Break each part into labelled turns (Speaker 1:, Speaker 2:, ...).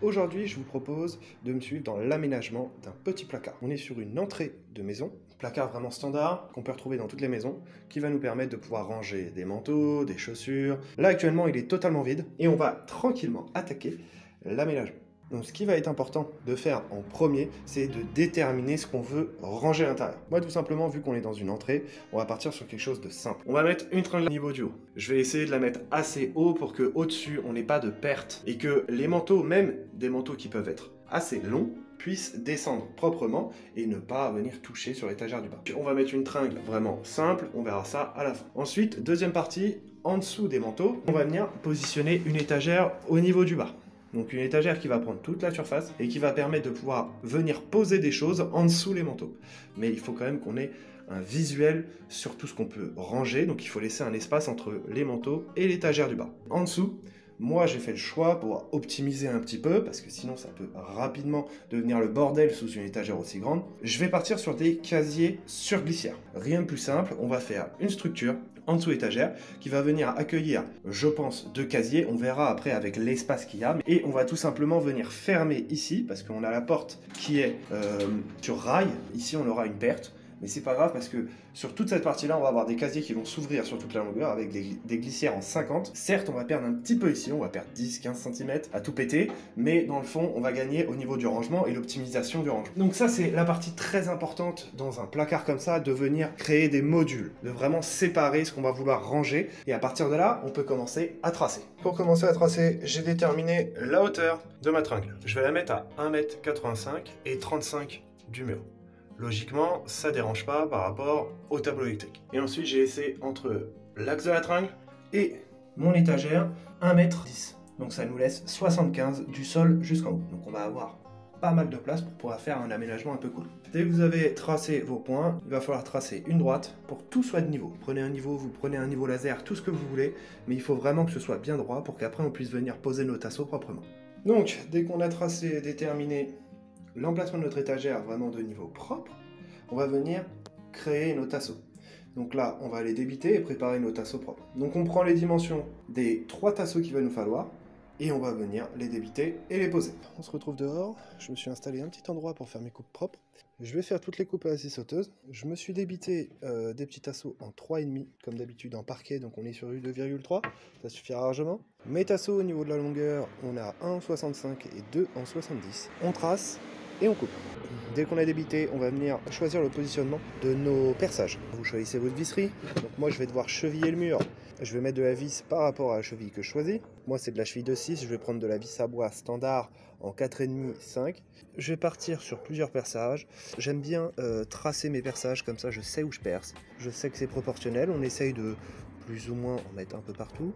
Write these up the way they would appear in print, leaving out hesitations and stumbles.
Speaker 1: Aujourd'hui, je vous propose de me suivre dans l'aménagement d'un petit placard. On est sur une entrée de maison, placard vraiment standard qu'on peut retrouver dans toutes les maisons, qui va nous permettre de pouvoir ranger des manteaux, des chaussures. Là, actuellement, il est totalement vide et on va tranquillement attaquer l'aménagement. Donc ce qui va être important de faire en premier, c'est de déterminer ce qu'on veut ranger à l'intérieur. Moi tout simplement, vu qu'on est dans une entrée, on va partir sur quelque chose de simple. On va mettre une tringle au niveau du haut. Je vais essayer de la mettre assez haut pour que au-dessus, on n'ait pas de perte et que les manteaux, même des manteaux qui peuvent être assez longs, puissent descendre proprement et ne pas venir toucher sur l'étagère du bas. On va mettre une tringle vraiment simple, on verra ça à la fin. Ensuite, deuxième partie, en dessous des manteaux, on va venir positionner une étagère au niveau du bas. Donc une étagère qui va prendre toute la surface et qui va permettre de pouvoir venir poser des choses en dessous les manteaux. Mais il faut quand même qu'on ait un visuel sur tout ce qu'on peut ranger, donc il faut laisser un espace entre les manteaux et l'étagère du bas. En dessous, moi j'ai fait le choix pour optimiser un petit peu, parce que sinon ça peut rapidement devenir le bordel sous une étagère aussi grande. Je vais partir sur des casiers sur glissière. Rien de plus simple, on va faire une structure en dessous étagère qui va venir accueillir, je pense, 2 casiers. On verra après avec l'espace qu'il y a. Et on va tout simplement venir fermer ici, parce qu'on a la porte qui est sur rail. Ici on aura une perte. Mais c'est pas grave parce que sur toute cette partie-là, on va avoir des casiers qui vont s'ouvrir sur toute la longueur avec des glissières en 50. Certes, on va perdre un petit peu ici, on va perdre 10-15 cm à tout péter, mais dans le fond, on va gagner au niveau du rangement et l'optimisation du rangement. Donc ça, c'est la partie très importante dans un placard comme ça, de venir créer des modules, de vraiment séparer ce qu'on va vouloir ranger. Et à partir de là, on peut commencer à tracer. Pour commencer à tracer, j'ai déterminé la hauteur de ma tringle. Je vais la mettre à 1,85 m et 35 du mur. Logiquement, ça ne dérange pas par rapport au tableau électrique. Et ensuite, j'ai laissé entre l'axe de la tringle et mon étagère 1,10 m. Donc ça nous laisse 75 du sol jusqu'en haut. Donc on va avoir pas mal de place pour pouvoir faire un aménagement un peu cool. Dès que vous avez tracé vos points, il va falloir tracer une droite pour que tout soit de niveau. Prenez un niveau, vous prenez un niveau laser, tout ce que vous voulez, mais il faut vraiment que ce soit bien droit pour qu'après on puisse venir poser nos tasseaux proprement. Donc, dès qu'on a tracé et déterminé l'emplacement de notre étagère vraiment de niveau propre, on va venir créer nos tasseaux. Donc là, on va aller débiter et préparer nos tasseaux propres. Donc on prend les dimensions des 3 tasseaux qu'il va nous falloir et on va venir les débiter et les poser. On se retrouve dehors, je me suis installé un petit endroit pour faire mes coupes propres. Je vais faire toutes les coupes à la scie sauteuse. Je me suis débité des petits tasseaux en 3,5 comme d'habitude en parquet, donc on est sur du 2,3, ça suffira largement. Mes tasseaux au niveau de la longueur, on a 1 en 65 et 2 en 70. On trace et on coupe. Dès qu'on a débité, on va venir choisir le positionnement de nos perçages. Vous choisissez votre visserie. Donc moi, je vais devoir cheviller le mur. Je vais mettre de la vis par rapport à la cheville que je choisis. Moi, c'est de la cheville de 6. Je vais prendre de la vis à bois standard en 4,5, 5. Je vais partir sur plusieurs perçages. J'aime bien tracer mes perçages, comme ça je sais où je perce. Je sais que c'est proportionnel. On essaye de plus ou moins en mettre un peu partout.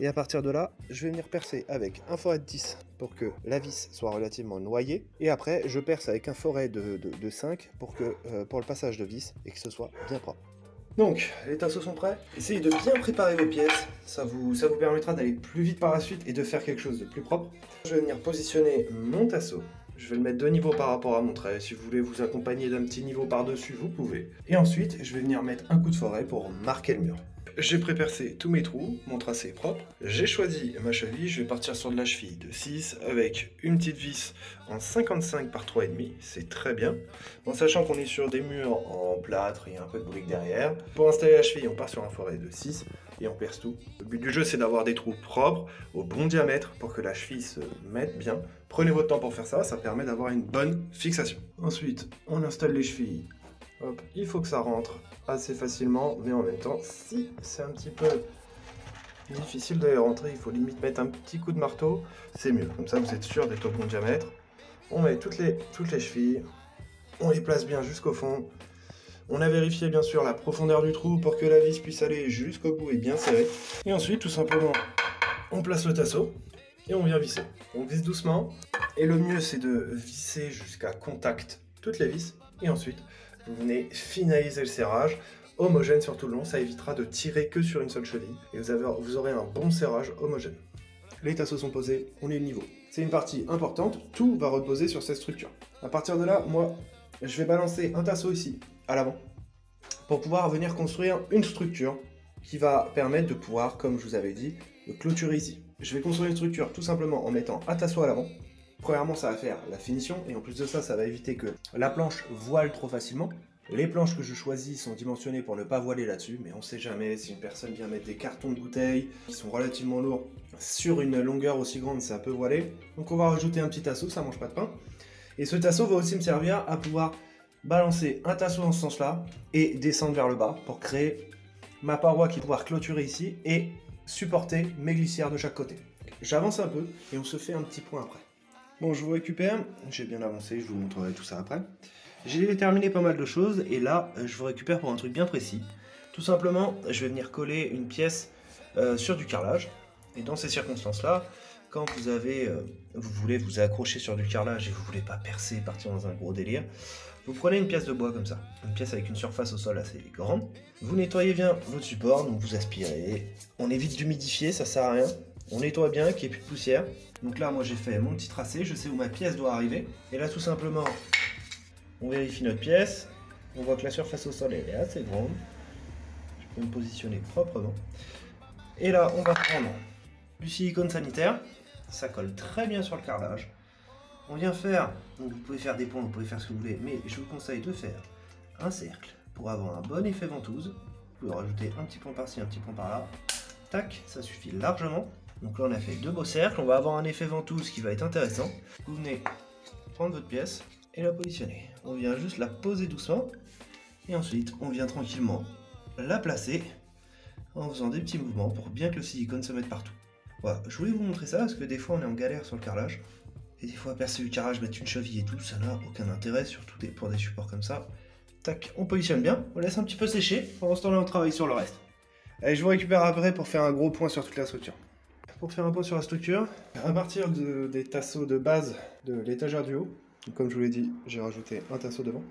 Speaker 1: Et à partir de là, je vais venir percer avec un forêt de 10 pour que la vis soit relativement noyée. Et après, je perce avec un forêt de 5 pour le passage de vis et que ce soit bien propre. Donc, les tasseaux sont prêts. Essayez de bien préparer vos pièces. Ça vous permettra d'aller plus vite par la suite et de faire quelque chose de plus propre. Je vais venir positionner mon tasseau. Je vais le mettre 2 niveaux par rapport à mon trait. Si vous voulez vous accompagner d'un petit niveau par-dessus, vous pouvez. Et ensuite, je vais venir mettre un coup de forêt pour marquer le mur. J'ai pré-percé tous mes trous, mon tracé est propre. J'ai choisi ma cheville, je vais partir sur de la cheville de 6 avec une petite vis en 55 par 3,5, c'est très bien. En sachant qu'on est sur des murs en plâtre, il y a un peu de briques derrière. Pour installer la cheville, on part sur un forêt de 6 et on perce tout. Le but du jeu, c'est d'avoir des trous propres, au bon diamètre, pour que la cheville se mette bien. Prenez votre temps pour faire ça, ça permet d'avoir une bonne fixation. Ensuite, on installe les chevilles. Hop, il faut que ça rentre assez facilement, mais en même temps, si c'est un petit peu difficile d'aller rentrer, il faut limite mettre un petit coup de marteau, c'est mieux. Comme ça, vous êtes sûr d'être au bon diamètre. On met toutes les chevilles, on les place bien jusqu'au fond. On a vérifié bien sûr la profondeur du trou pour que la vis puisse aller jusqu'au bout et bien serrée. Et ensuite, tout simplement, on place le tasseau et on vient visser. On visse doucement, et le mieux, c'est de visser jusqu'à contact toutes les vis, et ensuite, vous venez finaliser le serrage, homogène sur tout le long, ça évitera de tirer que sur une seule cheville, et vous aurez un bon serrage homogène. Les tasseaux sont posés, on est au niveau. C'est une partie importante, tout va reposer sur cette structure. À partir de là, moi, je vais balancer un tasseau ici, à l'avant, pour pouvoir venir construire une structure qui va permettre de pouvoir, comme je vous avais dit, de clôturer ici. Je vais construire une structure tout simplement en mettant un tasseau à l'avant. Premièrement, ça va faire la finition, et en plus de ça, ça va éviter que la planche voile trop facilement. Les planches que je choisis sont dimensionnées pour ne pas voiler là-dessus, mais on sait jamais si une personne vient mettre des cartons de bouteilles qui sont relativement lourds sur une longueur aussi grande, ça peut voiler. Donc on va rajouter un petit tasseau, ça mange pas de pain. Et ce tasseau va aussi me servir à pouvoir balancer un tasseau dans ce sens-là et descendre vers le bas pour créer ma paroi qui va pouvoir clôturer ici et supporter mes glissières de chaque côté. J'avance un peu et on se fait un petit point après. Bon, je vous récupère, j'ai bien avancé, je vous montrerai tout ça après. J'ai déterminé pas mal de choses et là, je vous récupère pour un truc bien précis. Tout simplement, je vais venir coller une pièce sur du carrelage. Et dans ces circonstances-là, quand vous voulez vous accrocher sur du carrelage et vous voulez pas percer, partir dans un gros délire, vous prenez une pièce de bois comme ça, une pièce avec une surface au sol assez grande. Vous nettoyez bien votre support, donc vous aspirez. On évite d'humidifier, ça sert à rien. On nettoie bien, qu'il n'y ait plus de poussière. Donc là, moi j'ai fait mon petit tracé, je sais où ma pièce doit arriver. Et là, tout simplement, on vérifie notre pièce, on voit que la surface au sol elle est assez grande. Je peux me positionner proprement. Et là, on va prendre du silicone sanitaire, ça colle très bien sur le carrelage. On vient faire, donc vous pouvez faire des points, vous pouvez faire ce que vous voulez, mais je vous conseille de faire un cercle pour avoir un bon effet ventouse. Vous pouvez rajouter un petit point par-ci, un petit point par-là. Tac, ça suffit largement. Donc là, on a fait deux beaux cercles, on va avoir un effet ventouse qui va être intéressant. Vous venez prendre votre pièce et la positionner. On vient juste la poser doucement et ensuite on vient tranquillement la placer en faisant des petits mouvements pour bien que le silicone se mette partout. Voilà, je voulais vous montrer ça parce que des fois on est en galère sur le carrelage et des fois percer du carrelage, mettre une cheville et tout, ça n'a aucun intérêt, surtout pour des supports comme ça. Tac, on positionne bien, on laisse un petit peu sécher, pendant ce temps-là on travaille sur le reste. Allez, je vous récupère après pour faire un gros point sur toute la structure. Pour faire un point sur la structure, à partir des tasseaux de base de l'étagère du haut, comme je vous l'ai dit, j'ai rajouté un tasseau devant,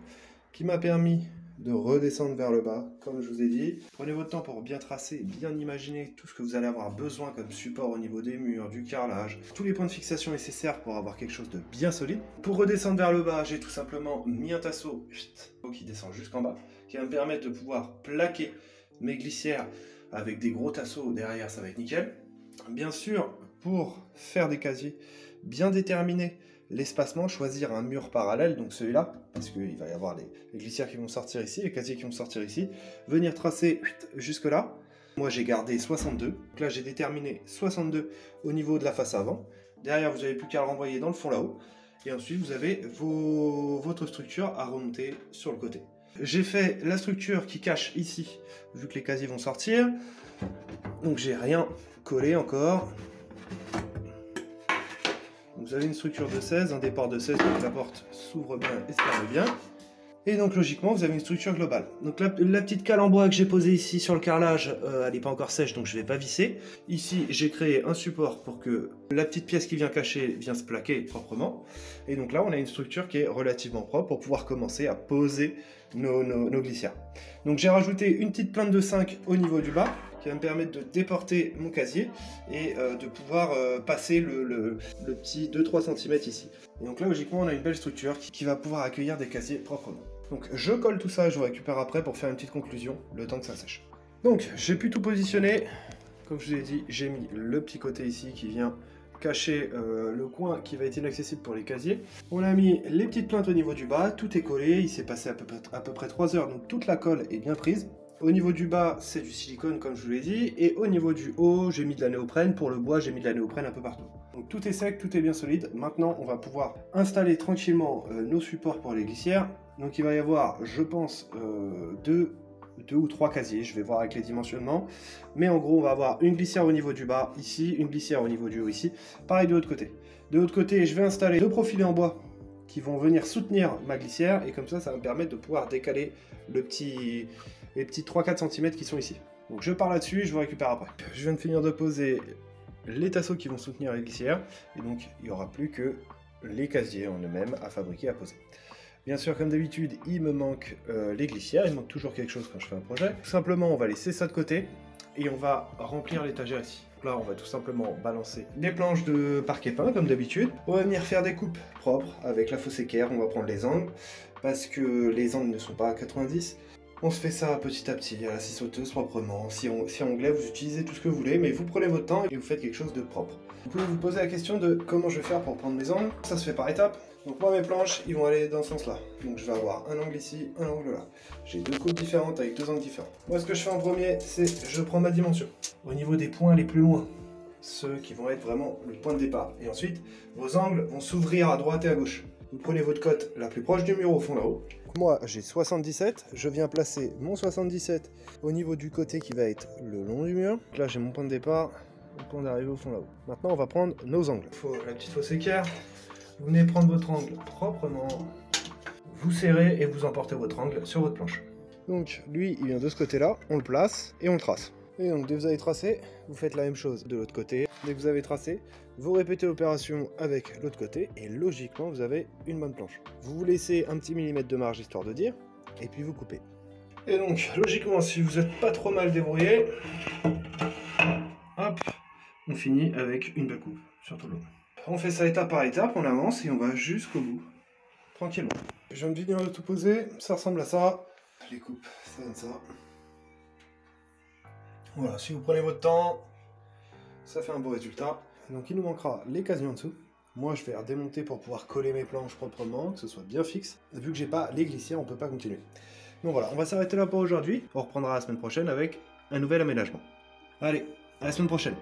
Speaker 1: qui m'a permis de redescendre vers le bas, comme je vous ai dit. Prenez votre temps pour bien tracer, bien imaginer tout ce que vous allez avoir besoin comme support au niveau des murs, du carrelage, tous les points de fixation nécessaires pour avoir quelque chose de bien solide. Pour redescendre vers le bas, j'ai tout simplement mis un tasseau qui descend jusqu'en bas, qui va me permettre de pouvoir plaquer mes glissières avec des gros tasseaux derrière, ça va être nickel. Bien sûr, pour faire des casiers bien déterminés, l'espacement, choisir un mur parallèle, donc celui-là, parce qu'il va y avoir les glissières qui vont sortir ici, les casiers qui vont sortir ici, venir tracer jusque là. Moi j'ai gardé 62, donc là j'ai déterminé 62 au niveau de la face avant. Derrière vous n'avez plus qu'à le renvoyer dans le fond là-haut, et ensuite vous avez votre structure à remonter sur le côté. J'ai fait la structure qui cache ici, vu que les casiers vont sortir, donc j'ai rien collé encore. Vous avez une structure de 16, un départ de 16, donc la porte s'ouvre bien et se ferme bien. Et donc logiquement, vous avez une structure globale. Donc la petite cale en bois que j'ai posée ici sur le carrelage, elle n'est pas encore sèche, donc je ne vais pas visser. Ici, j'ai créé un support pour que la petite pièce qui vient cacher vienne se plaquer proprement. Et donc là, on a une structure qui est relativement propre pour pouvoir commencer à poser nos glissières. Donc j'ai rajouté une petite plainte de 5 au niveau du bas, qui va me permettre de déporter mon casier et de pouvoir passer le petit 2-3 cm ici. Et donc là, logiquement, on a une belle structure qui va pouvoir accueillir des casiers proprement. Donc je colle tout ça et je vous récupère après pour faire une petite conclusion, le temps que ça sèche. Donc j'ai pu tout positionner. Comme je vous ai dit, j'ai mis le petit côté ici qui vient cacher le coin qui va être inaccessible pour les casiers. On a mis les petites plaintes au niveau du bas, tout est collé, il s'est passé à peu près 3 heures, donc toute la colle est bien prise. Au niveau du bas, c'est du silicone comme je vous l'ai dit, et au niveau du haut, j'ai mis de la néoprène. Pour le bois, j'ai mis de la néoprène un peu partout. Donc tout est sec, tout est bien solide. Maintenant, on va pouvoir installer tranquillement nos supports pour les glissières. Donc il va y avoir, je pense, deux ou trois casiers, je vais voir avec les dimensionnements. Mais en gros, on va avoir une glissière au niveau du bas, ici, une glissière au niveau du haut, ici. Pareil de l'autre côté. De l'autre côté, je vais installer deux profilés en bois qui vont venir soutenir ma glissière, et comme ça, ça va me permettre de pouvoir décaler les petits 3-4 cm qui sont ici. Donc je pars là-dessus et je vous récupère après. Je viens de finir de poser les tasseaux qui vont soutenir les glissières, et donc il n'y aura plus que les casiers en eux-mêmes à fabriquer, à poser. Bien sûr, comme d'habitude, il me manque les glissières, il me manque toujours quelque chose quand je fais un projet. Tout simplement, on va laisser ça de côté et on va remplir l'étagère ici. Là, on va tout simplement balancer des planches de parquet peint, comme d'habitude. On va venir faire des coupes propres avec la fausse équerre, on va prendre les angles, parce que les angles ne sont pas à 90. On se fait ça petit à petit, à la scie sauteuse, proprement. Si onglet, vous utilisez tout ce que vous voulez, mais vous prenez votre temps et vous faites quelque chose de propre. Vous pouvez vous poser la question de comment je vais faire pour prendre mes angles. Ça se fait par étapes. Donc moi, mes planches, ils vont aller dans ce sens-là. Donc je vais avoir un angle ici, un angle là. J'ai deux coupes différentes avec deux angles différents. Moi, ce que je fais en premier, c'est je prends ma dimension. Au niveau des points les plus loin, ceux qui vont être vraiment le point de départ. Et ensuite, vos angles vont s'ouvrir à droite et à gauche. Vous prenez votre cote la plus proche du mur au fond là-haut. Moi, j'ai 77. Je viens placer mon 77 au niveau du côté qui va être le long du mur. Donc là, j'ai mon point de départ, mon point d'arrivée au fond là-haut. Maintenant, on va prendre nos angles. Il faut la petite fausse équerre. Vous venez prendre votre angle proprement. Vous serrez et vous emportez votre angle sur votre planche. Donc, lui, il vient de ce côté-là. On le place et on le trace. Et donc, dès que vous avez tracé, vous faites la même chose de l'autre côté. Dès que vous avez tracé, vous répétez l'opération avec l'autre côté et logiquement, vous avez une bonne planche. Vous vous laissez un petit millimètre de marge histoire de dire, et puis vous coupez. Et donc, logiquement, si vous n'êtes pas trop mal débrouillé, hop, on finit avec une belle coupe sur tout le long. On fait ça étape par étape, on avance et on va jusqu'au bout, tranquillement. Je viens de venir de tout poser, ça ressemble à ça. Les coupes, ça donne ça. Voilà, si vous prenez votre temps, ça fait un beau résultat. Donc il nous manquera les casiers en dessous. Moi je vais redémonter pour pouvoir coller mes planches proprement, que ce soit bien fixe. Vu que j'ai pas les glissières, on peut pas continuer. Donc voilà, on va s'arrêter là pour aujourd'hui. On reprendra la semaine prochaine avec un nouvel aménagement. Allez, à la semaine prochaine.